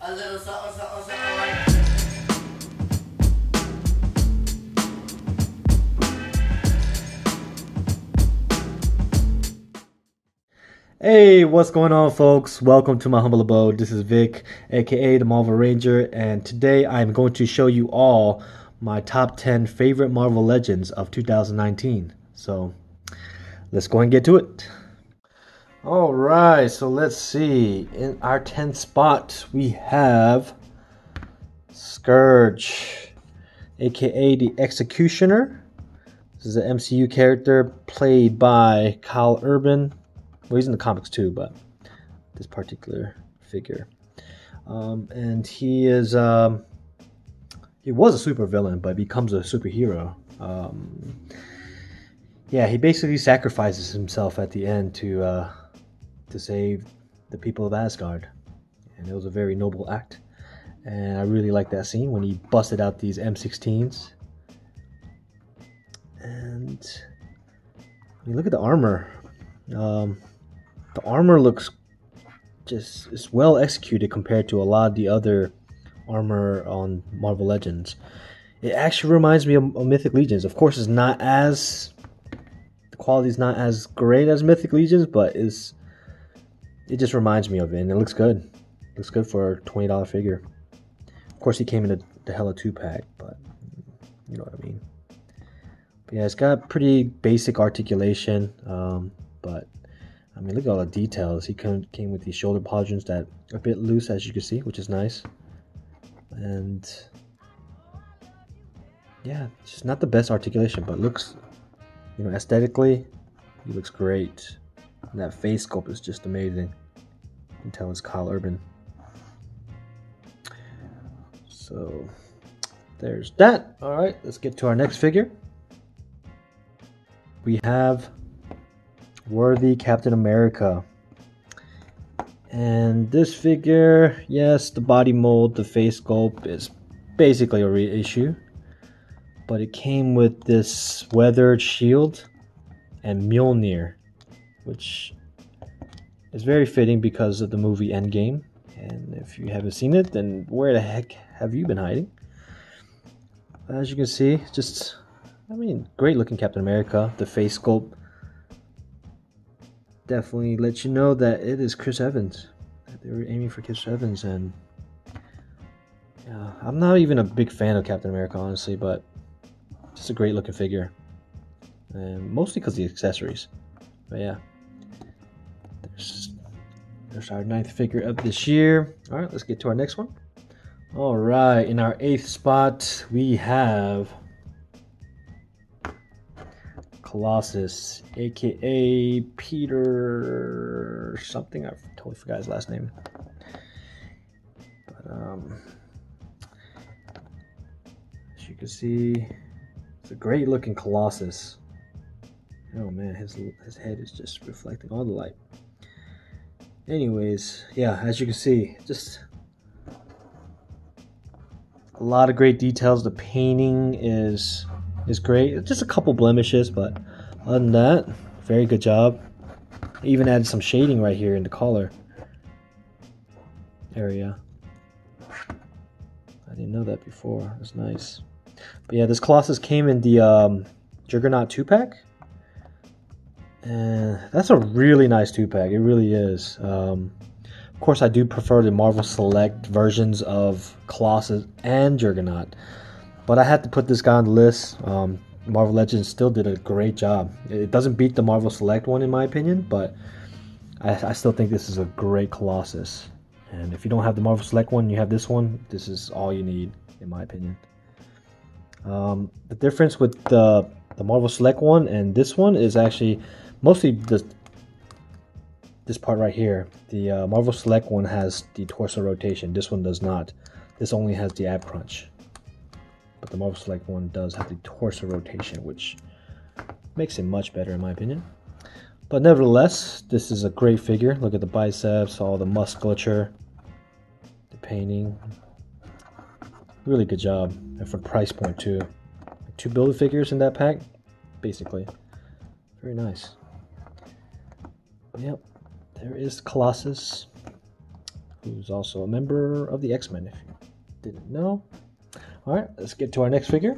A little something, something, something like this. Hey, what's going on, folks? Welcome to my humble abode. This is Vic, aka the Marvel Ranger, and today I'm going to show you all my top 10 favorite Marvel Legends of 2019. So, let's go and get to it. Alright, so let's see. In our 10th spot, we have Scourge, aka the Executioner. This is an MCU character played by Kyle Urban. Well, he's in the comics too, but this particular figure. And he is, he was a supervillain, but becomes a superhero. Yeah, he basically sacrifices himself at the end to save the people of Asgard. And it was a very noble act. And I really like that scene when he busted out these M16s. And I mean, look at the armor. The armor looks just is well executed compared to a lot of the other armor on Marvel Legends. It actually reminds me of Mythic Legions. Of course, it's not as the quality is not as great as Mythic Legions, but it just reminds me of it, and it looks good. It looks good for a $20 figure. Of course, he came in the Hella 2-pack, but you know what I mean. But yeah, it's got pretty basic articulation, but I mean, look at all the details. He came with these shoulder pauldrons that are a bit loose, as you can see, which is nice. And yeah, just not the best articulation, but looks, you know, aesthetically, he looks great. And that face sculpt is just amazing. You can tell it's Kyle Urban. So there's that. All right, let's get to our next figure. We have Worthy Captain America. And this figure, yes, the body mold, the face sculpt is basically a reissue, but it came with this weathered shield and Mjolnir, which is very fitting because of the movie Endgame. And if you haven't seen it, then where the heck have you been hiding? As you can see, just, I mean, great looking Captain America. The face sculpt definitely let you know that it is Chris Evans. They were aiming for Chris Evans, and yeah, I'm not even a big fan of Captain America, honestly, but just a great looking figure, and mostly because of the accessories. But yeah, there's our 9th figure of this year. All right, let's get to our next one. All right, in our 8th spot, we have Colossus, aka Peter something. I totally forgot his last name. But as you can see, it's a great looking Colossus. Oh man, his head is just reflecting all the light. Anyways, yeah, as you can see, just a lot of great details. The painting is great. Just a couple blemishes, but other than that, very good job. Even added some shading right here in the collar area. I didn't know that before. That's nice. But yeah, this Colossus came in the Juggernaut 2-pack. And that's a really nice 2-pack. It really is. Of course, I do prefer the Marvel Select versions of Colossus and Juggernaut. But I had to put this guy on the list. Marvel Legends still did a great job. It doesn't beat the Marvel Select one in my opinion, but I still think this is a great Colossus. And if you don't have the Marvel Select one, you have this one. This is all you need, in my opinion. The difference with the Marvel Select one and this one is actually mostly this part right here. The Marvel Select one has the torso rotation. This one does not. This only has the ab crunch. But the Marvel Select one does have the torso rotation, which makes it much better in my opinion. But nevertheless, this is a great figure. Look at the biceps, all the musculature, the painting. Really good job. And for the price point too. 2 Build-A-Figures in that pack, basically. Very nice. Yep, there is Colossus. who's also a member of the X-Men, if you didn't know. All right, let's get to our next figure.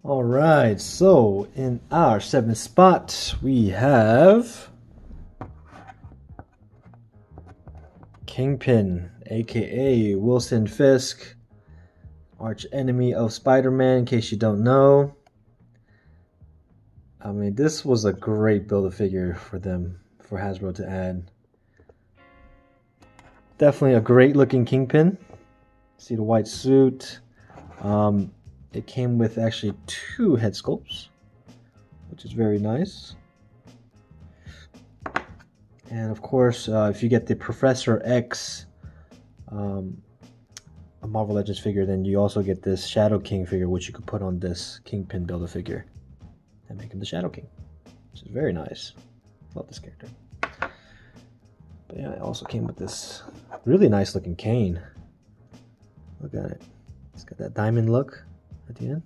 All right, so in our 7th spot, we have Kingpin, aka Wilson Fisk, arch enemy of Spider-Man, in case you don't know. I mean, this was a great Build-A-Figure for them, for Hasbro to add. Definitely a great looking Kingpin. See the white suit. It came with actually 2 head sculpts, which is very nice. And of course, if you get the Professor X a Marvel Legends figure, then you also get this Shadow King figure, which you could put on this Kingpin Build-A-Figure and make him the Shadow King, which is very nice. Love this character. But yeah, it also came with this really nice looking cane. Look at it. It's got that diamond look at the end.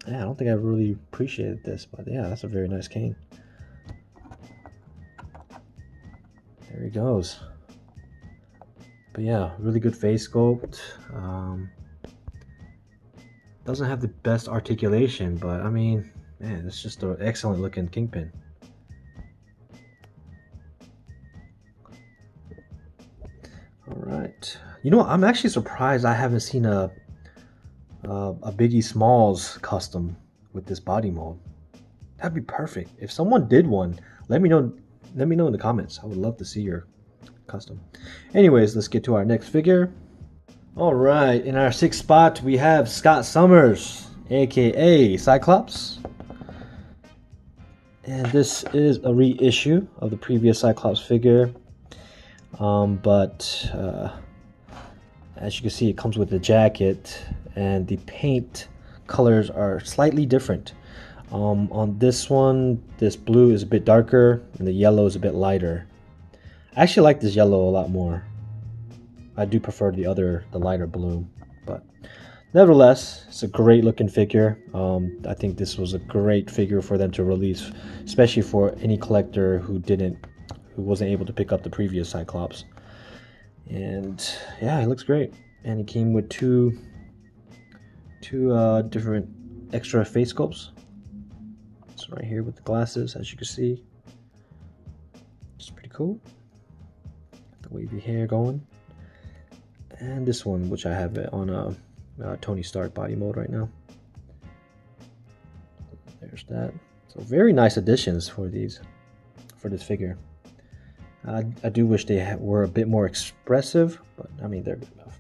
Yeah, I don't think I really appreciated this, but yeah, that's a very nice cane. There he goes. But yeah, really good face sculpt. Doesn't have the best articulation, but I mean, man, it's just an excellent looking Kingpin. Alright. You know what? I'm actually surprised I haven't seen a Biggie Smalls custom with this body mold. That'd be perfect. If someone did one, let me know in the comments. I would love to see your custom. Anyways, let's get to our next figure. Alright, in our 6th spot we have Scott Summers, aka Cyclops. And this is a reissue of the previous Cyclops figure. But as you can see, it comes with the jacket, and the paint colors are slightly different. On this one, this blue is a bit darker and the yellow is a bit lighter. I actually like this yellow a lot more. I do prefer the lighter blue, but nevertheless, it's a great looking figure. I think this was a great figure for them to release, especially for any collector who wasn't able to pick up the previous Cyclops. And yeah, it looks great. And it came with two different extra face sculpts. It's right here with the glasses, as you can see. It's pretty cool. The wavy hair going. And this one, which I have it on a Tony Stark body mode right now. There's that. So very nice additions for this figure. I do wish they were a bit more expressive, but I mean, they're good enough.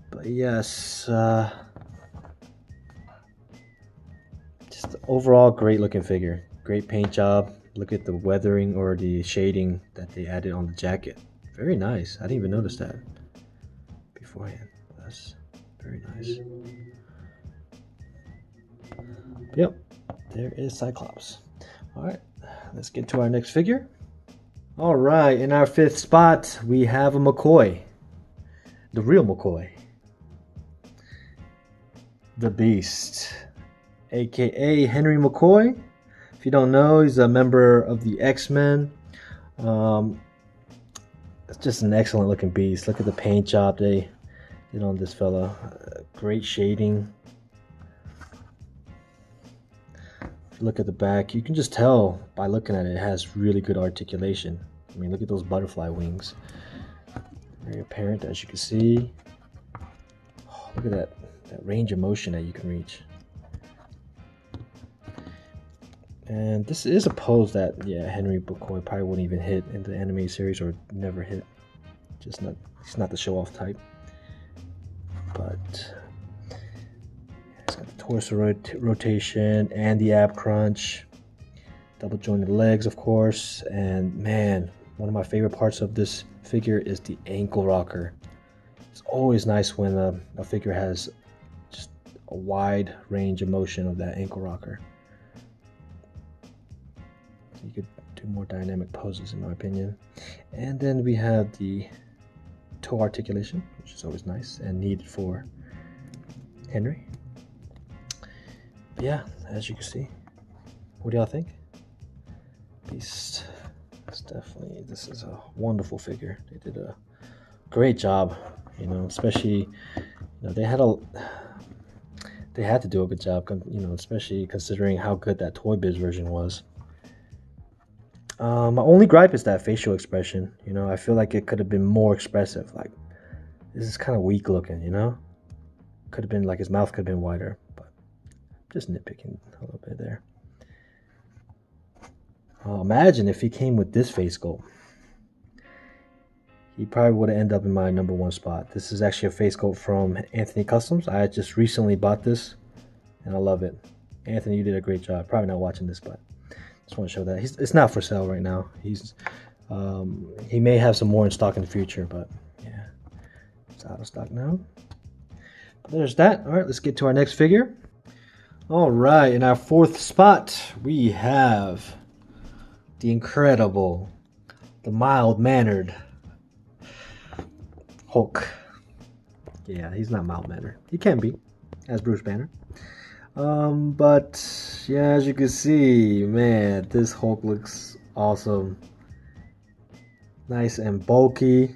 But yes, just overall great looking figure. Great paint job. Look at the weathering or the shading that they added on the jacket. Very nice. I didn't even notice that beforehand. That's very nice. Yep, there is Cyclops. Alright, let's get to our next figure. Alright, in our 5th spot, we have a McCoy. The real McCoy. The Beast, aka Henry McCoy. If you don't know, he's a member of the X-Men. It's just an excellent looking beast. Look at the paint job they did on this fella. Great shading. If you look at the back, you can just tell by looking at it, it has really good articulation. I mean, look at those butterfly wings. Very apparent, as you can see. Oh, look at that range of motion that you can reach. And this is a pose that, yeah, Henry McCoy probably wouldn't even hit in the anime series, or never hit. He's not the show-off type. But he's got the torso rotation and the ab crunch. Double jointed legs, of course. And man, one of my favorite parts of this figure is the ankle rocker. It's always nice when a figure has just a wide range of motion of that ankle rocker. You could do more dynamic poses, in my opinion. And then we have the toe articulation, which is always nice and needed for Henry. But yeah, as you can see, what do y'all think? Beast. This is a wonderful figure. They did a great job, you know, especially, you know, they had to do a good job, you know, especially considering how good that Toy Biz version was. My only gripe is that facial expression. You know, I feel like it could have been more expressive. Like, this is kind of weak looking, you know? Could have been, like, his mouth could have been wider, but just nitpicking a little bit there. Imagine if he came with this face sculpt. He probably would have ended up in my #1 spot. This is actually a face sculpt from Anthony Customs. I just recently bought this, and I love it. Anthony, you did a great job. Probably not watching this, but just want to show that. It's not for sale right now. He may have some more in stock in the future, but yeah, it's out of stock now. But there's that. All right, let's get to our next figure. All right, in our 4th spot, we have the incredible, the mild-mannered Hulk. Yeah, he's not mild-mannered. He can be, as Bruce Banner. But yeah, as you can see, man, this Hulk looks awesome. Nice and bulky.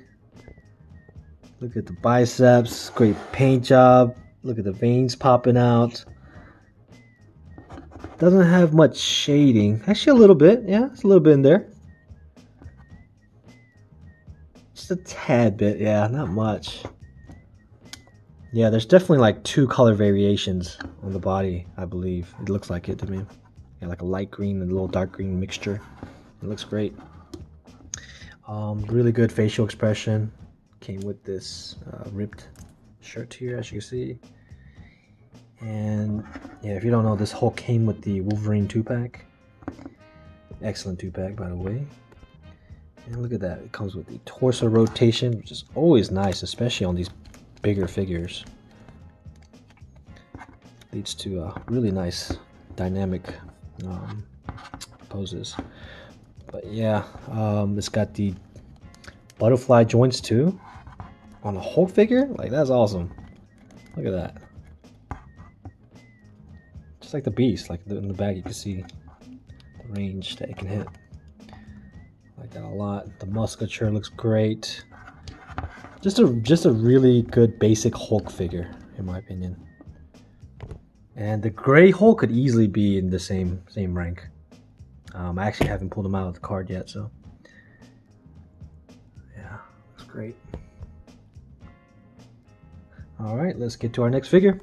Look at the biceps, great paint job. Look at the veins popping out. Doesn't have much shading. Actually, a little bit. Yeah, it's a little bit in there. Just a tad bit. Yeah, not much. Yeah, there's definitely like 2 color variations on the body, I believe. It looks like it to me. Yeah, like a light green and a little dark green mixture. It looks great. Really good facial expression. Came with this ripped shirt here, as you can see. And yeah, if you don't know, this Hulk came with the Wolverine 2-pack. Excellent 2-pack, by the way. And look at that. It comes with the torso rotation, which is always nice, especially on these bigger figures. Leads to really nice dynamic poses. But yeah, it's got the butterfly joints too on a Hulk figure. Like, that's awesome. Look at that. Just like the Beast, like in the back you can see the range that it can hit. I like that a lot. The musculature looks great. Just a really good basic Hulk figure, in my opinion. And the gray Hulk could easily be in the same rank. I actually haven't pulled him out of the card yet, so yeah, looks great. All right, let's get to our next figure.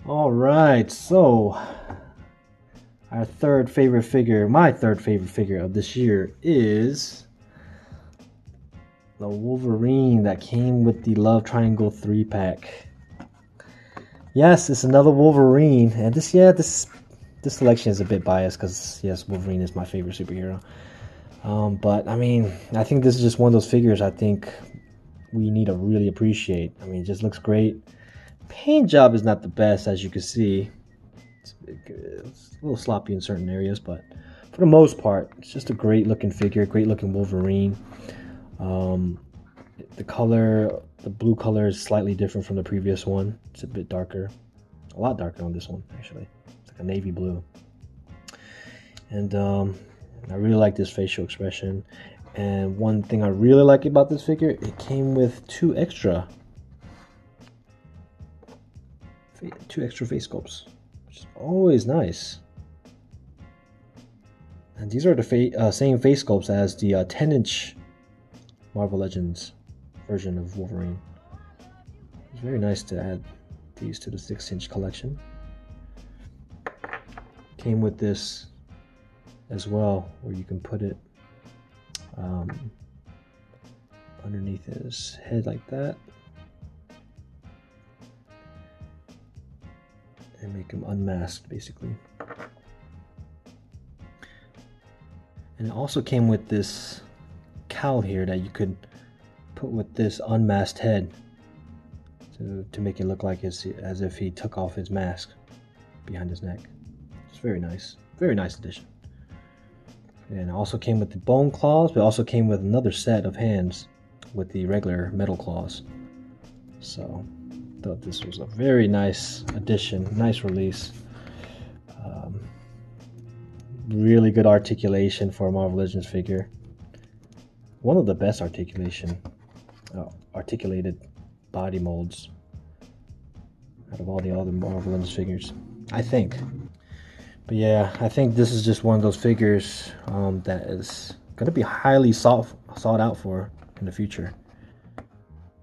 All right, so our third favorite figure, my third favorite figure of this year is the Wolverine that came with the Love Triangle 3-pack. Yes, it's another Wolverine, and this selection is a bit biased because yes, Wolverine is my favorite superhero. But I mean, I think this is just one of those figures I think we need to really appreciate. I mean, it just looks great. Paint job is not the best, as you can see. It's a little sloppy in certain areas, but for the most part, it's just a great looking figure, great looking Wolverine. The color, the blue color is slightly different from the previous one. It's a bit darker, a lot darker on this one actually. It's like a navy blue. And I really like this facial expression. And one thing I really like about this figure, it came with two extra face sculpts, which is always nice. And these are the same face sculpts as the 10-inch Marvel Legends version of Wolverine. It's very nice to add these to the 6-inch collection. Came with this as well, where you can put it underneath his head like that and make him unmasked, basically. And it also came with this cowl here that you could put with this unmasked head to make it look like as if he took off his mask behind his neck. It's very nice addition. And it also came with the bone claws, but it also came with another set of hands with the regular metal claws. So I thought this was a very nice addition, nice release. really good articulation for a Marvel Legends figure. One of the best articulated body molds out of all the other Marvel Legends figures, I think. But yeah, I think this is just one of those figures that is going to be highly sought out for in the future.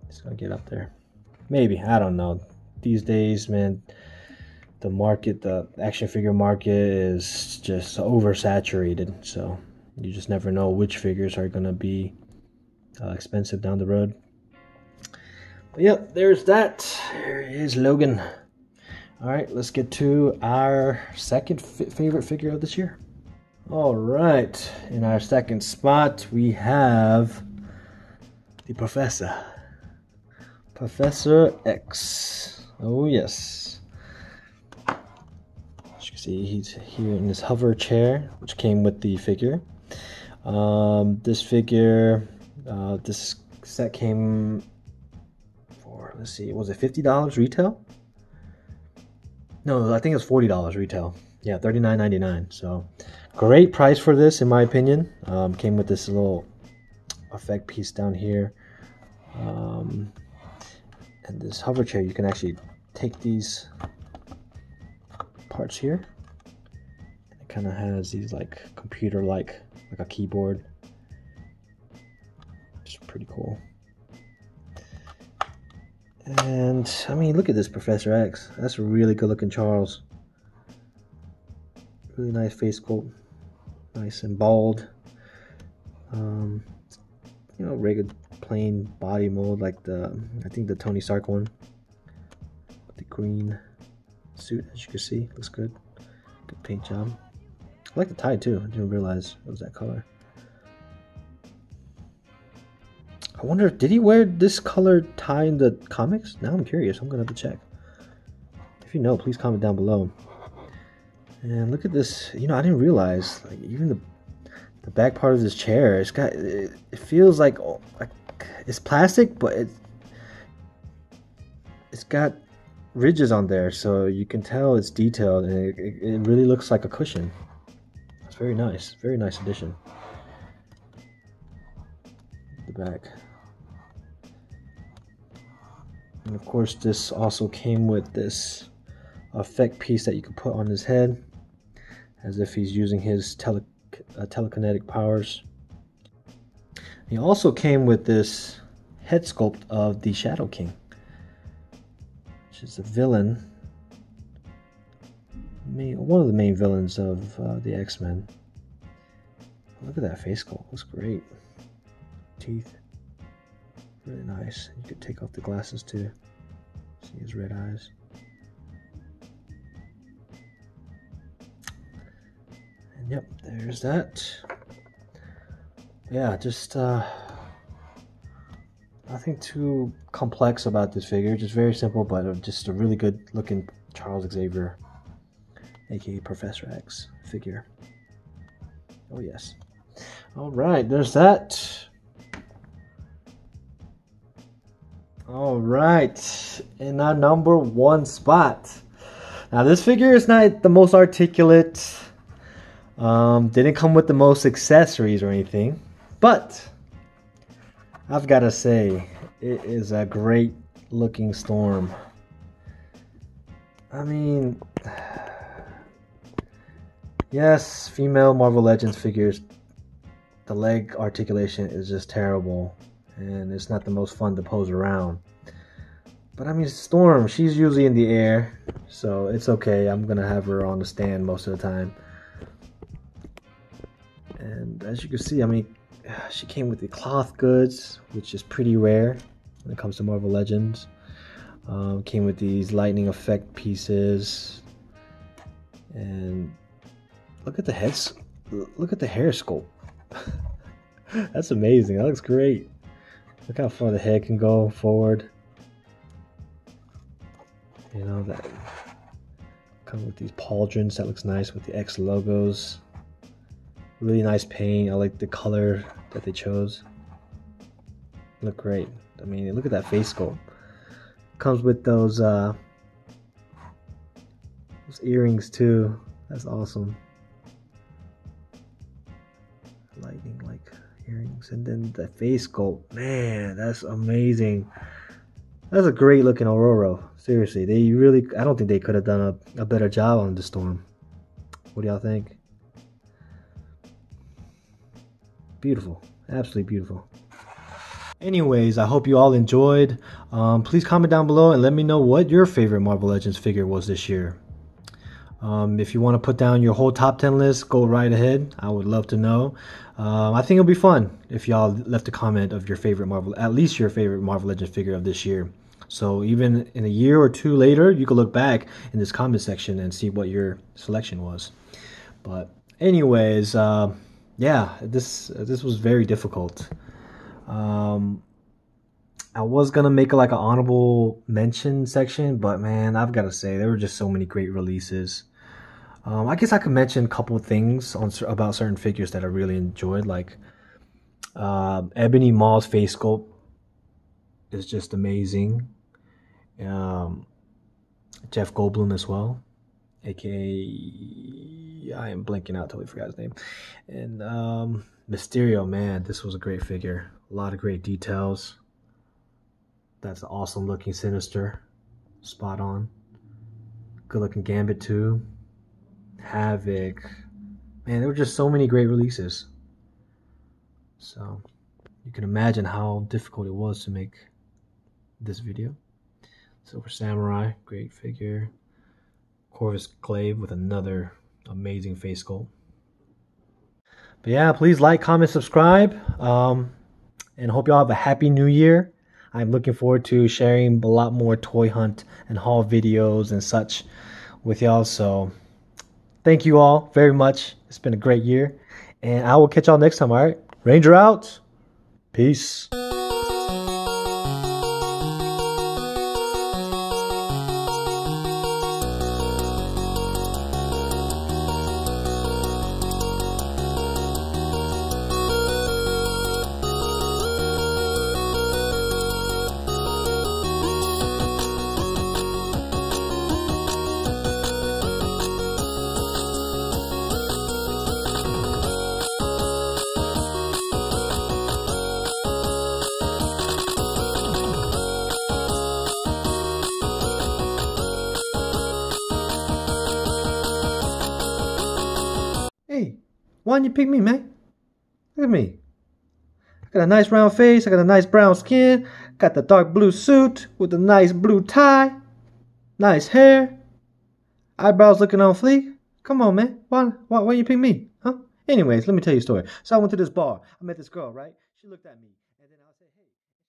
It's going to get up there. Maybe, I don't know. These days, man, the action figure market is just oversaturated. So you just never know which figures are going to be expensive down the road. But yep, there's that. There is Logan. All right, let's get to our second favorite figure of this year. All right, in our second spot, we have the Professor X. Oh yes. As you can see, he's here in this hover chair, which came with the figure. This figure, this set came for, let's see, was it $50 retail? No, I think it was $40 retail. Yeah, $39.99. So great price for this, in my opinion. Came with this little effect piece down here. And this hover chair, you can actually take these parts here. And it kind of has these like computer-like, like a keyboard. It's pretty cool. And I mean, look at this Professor X. That's a really good looking Charles. Really nice face sculpt, nice and bald. You know, regular plain body mold like I think the Tony Stark one. The green suit, as you can see, looks good. Good paint job. I like the tie too. I didn't realize it was that color. I wonder, did he wear this color tie in the comics? Now I'm curious. I'm gonna have to check. If you know, please comment down below. And look at this. You know, I didn't realize, like, even the back part of this chair, it feels like it's plastic, but it's got ridges on there, so you can tell it's detailed, and it really looks like a cushion. It's very nice. Very nice addition. The back. And of course, this also came with this effect piece that you can put on his head, as if he's using his telekinetic powers. He also came with this head sculpt of the Shadow King, which is a villain, one of the main villains of the X-Men. Look at that face sculpt, looks great. Teeth, really nice. You could take off the glasses too. See his red eyes. And yep, there's that. Yeah, just nothing too complex about this figure. Just very simple, but just a really good looking Charles Xavier, aka Professor X figure. Oh yes. All right, there's that. All right, in our number one spot. Now this figure is not the most articulate. Didn't come with the most accessories or anything, but I've got to say, it is a great looking Storm. I mean, yes, female Marvel Legends figures, the leg articulation is just terrible, and it's not the most fun to pose around. But I mean, Storm, she's usually in the air, so it's okay. I'm gonna have her on the stand most of the time. And as you can see, I mean, she came with the cloth goods, which is pretty rare when it comes to Marvel Legends. Came with these lightning effect pieces, and look at the heads. Look at the hair sculpt. That's amazing. That looks great. Look how far the head can go forward. You know, that comes with these pauldrons. That looks nice with the X logos. Really nice paint. I like the color that they chose. Look great. I mean, look at that face sculpt. Comes with those earrings too. That's awesome. Earrings, and then the face sculpt. Man, that's amazing. That's a great looking Aurora. Seriously, they really, I don't think they could have done a better job on the Storm. What do y'all think? Beautiful. Absolutely beautiful. Anyways, I hope you all enjoyed. Please comment down below and let me know what your favorite Marvel Legends figure was this year. If you want to put down your whole top 10 list, go right ahead. I would love to know. I think it'll be fun if y'all left a comment of your favorite Marvel, at least your favorite Marvel Legends figure of this year. So even in a year or two later, you can look back in this comment section and see what your selection was. But anyways, yeah, this was very difficult. I was gonna make like an honorable mention section, but man, I've got to say there were just so many great releases. I guess I could mention a couple of things about certain figures that I really enjoyed, like Ebony Maw's face sculpt is just amazing. Jeff Goldblum as well, aka I am blanking out, totally forgot his name. And Mysterio, man, this was a great figure. A lot of great details. That's an awesome looking Sinister. Spot on. Good looking Gambit too. Havoc. Man, there were just so many great releases. So you can imagine how difficult it was to make this video. Silver Samurai, great figure. Corvus Glaive with another amazing face sculpt. But yeah, please like, comment, subscribe, and hope y'all have a happy new year. I'm looking forward to sharing a lot more toy hunt and haul videos and such with y'all. So thank you all very much. It's been a great year, and I will catch y'all next time. All right, Ranger out. Peace. Hey, why didn't you pick me, man? Look at me. I got a nice round face. I got a nice brown skin. Got the dark blue suit with a nice blue tie. Nice hair. Eyebrows looking on fleek. Come on, man. Why didn't you pick me? Huh? Anyways, let me tell you a story. So I went to this bar. I met this girl, right? She looked at me. And then I said, hey.